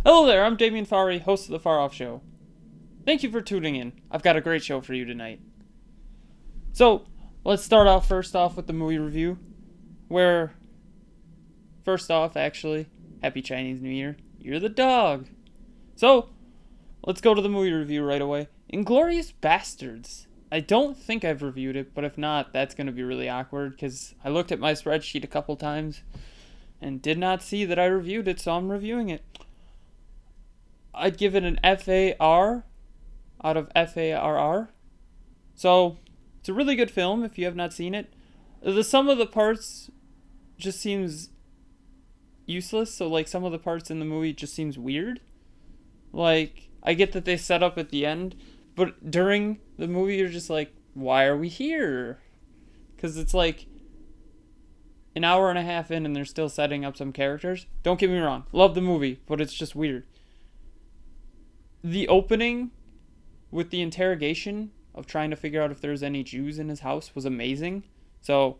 Hello there, I'm Damien Farr, host of the Far Off Show. Thank you for tuning in. I've got a great show for you tonight. So, let's start off first off with the movie review, where, first off, actually, Happy Chinese New Year. You're the dog. So, let's go to the movie review right away. Inglourious Basterds. I don't think I've reviewed it, but if not, that's going to be really awkward, because I looked at my spreadsheet a couple times and did not see that I reviewed it, so I'm reviewing it. I'd give it an FAR out of FARR. So, it's a really good film if you have not seen it. The sum of the parts just seems useless, so like some of the parts in the movie just seems weird. Like, I get that they set up at the end, but during the movie you're just like, why are we here? Because it's like an hour and a half in and they're still setting up some characters. Don't get me wrong, love the movie, but it's just weird. The opening with the interrogation of trying to figure out if there's any Jews in his house was amazing. So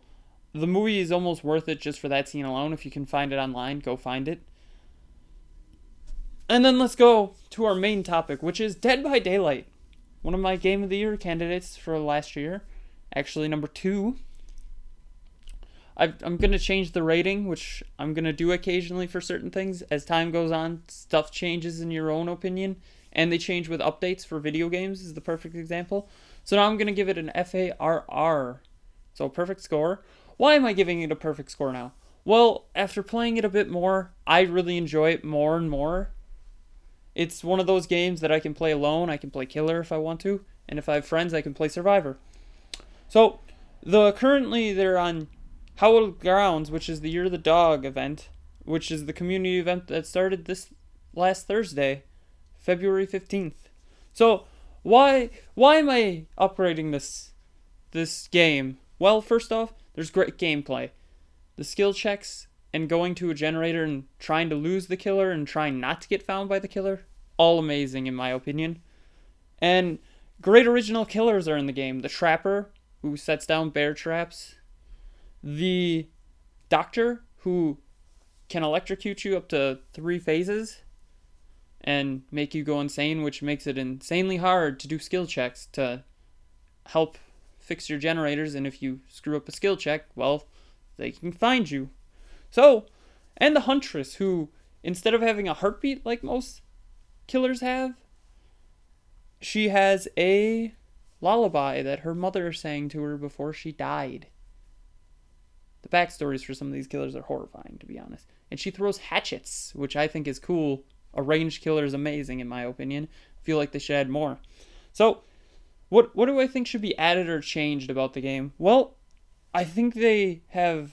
the movie is almost worth it just for that scene alone. If you can find it online, go find it. And then let's go to our main topic, which is Dead by Daylight. One of my Game of the Year candidates for last year. Actually, number 2. I'm going to change the rating, which I'm going to do occasionally for certain things. As time goes on, stuff changes in your own opinion. And they change with updates for video games is the perfect example. So now I'm going to give it an FARR. So perfect score. Why am I giving it a perfect score now? Well, after playing it a bit more, I really enjoy it more and more. It's one of those games that I can play alone. I can play Killer if I want to. And if I have friends, I can play Survivor. So, currently they're on Hallowed Grounds, which is the Year of the Dog event, which is the community event that started this last Thursday, February 15th. So, why am I upgrading this game? Well, first off, there's great gameplay. The skill checks and going to a generator and trying to lose the killer and trying not to get found by the killer, all amazing in my opinion. And great original killers are in the game. The Trapper, who sets down bear traps. The Doctor, who can electrocute you up to 3 phases and make you go insane, which makes it insanely hard to do skill checks to help fix your generators, and if you screw up a skill check, well, they can find you. So, and the Huntress, who, instead of having a heartbeat like most killers have, she has a lullaby that her mother sang to her before she died. The backstories for some of these killers are horrifying, to be honest. And she throws hatchets, which I think is cool. A ranged killer is amazing, in my opinion. I feel like they should add more. So, what do I think should be added or changed about the game? Well, I think they have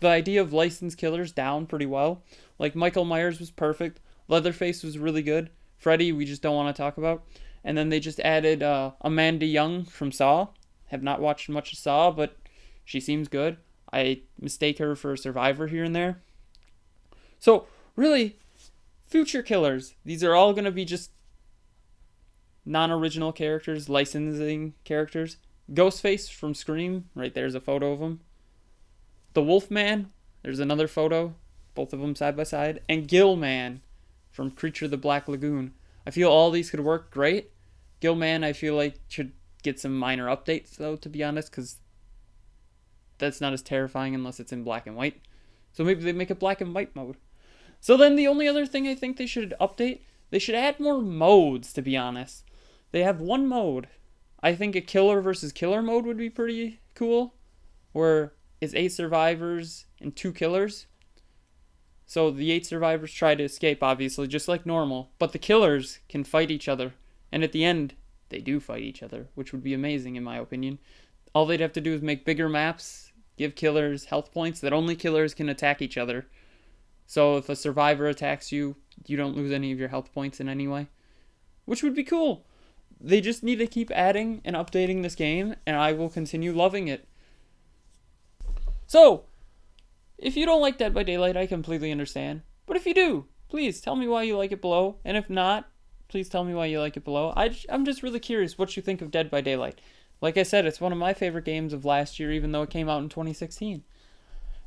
the idea of licensed killers down pretty well. Like, Michael Myers was perfect. Leatherface was really good. Freddy, we just don't want to talk about. And then they just added Amanda Young from Saw. Have not watched much of Saw, but she seems good. I mistake her for a Survivor here and there. So, really, future killers. These are all going to be just non-original characters, licensing characters. Ghostface from Scream, right there's a photo of him. The Wolfman, there's another photo, both of them side by side. And Gillman from Creature of the Black Lagoon. I feel all these could work great. Gillman, I feel like, should get some minor updates, though, to be honest, because that's not as terrifying unless it's in black and white. So maybe they make a black and white mode. So then the only other thing I think they should update, they should add more modes, to be honest. They have one mode. I think a killer versus killer mode would be pretty cool, where it's 8 survivors and 2 killers. So the 8 survivors try to escape, obviously, just like normal, but the killers can fight each other. And at the end, they do fight each other, which would be amazing in my opinion. All they'd have to do is make bigger maps, give killers health points that only killers can attack each other. So if a survivor attacks you, you don't lose any of your health points in any way. Which would be cool. They just need to keep adding and updating this game, and I will continue loving it. So, if you don't like Dead by Daylight, I completely understand. But if you do, please tell me why you like it below. And if not, please tell me why you like it below. I'm just really curious what you think of Dead by Daylight. Like I said, it's one of my favorite games of last year, even though it came out in 2016.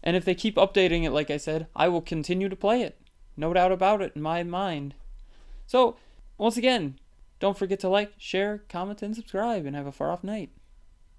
And if they keep updating it, like I said, I will continue to play it. No doubt about it in my mind. So, once again, don't forget to like, share, comment, and subscribe, and have a far off night.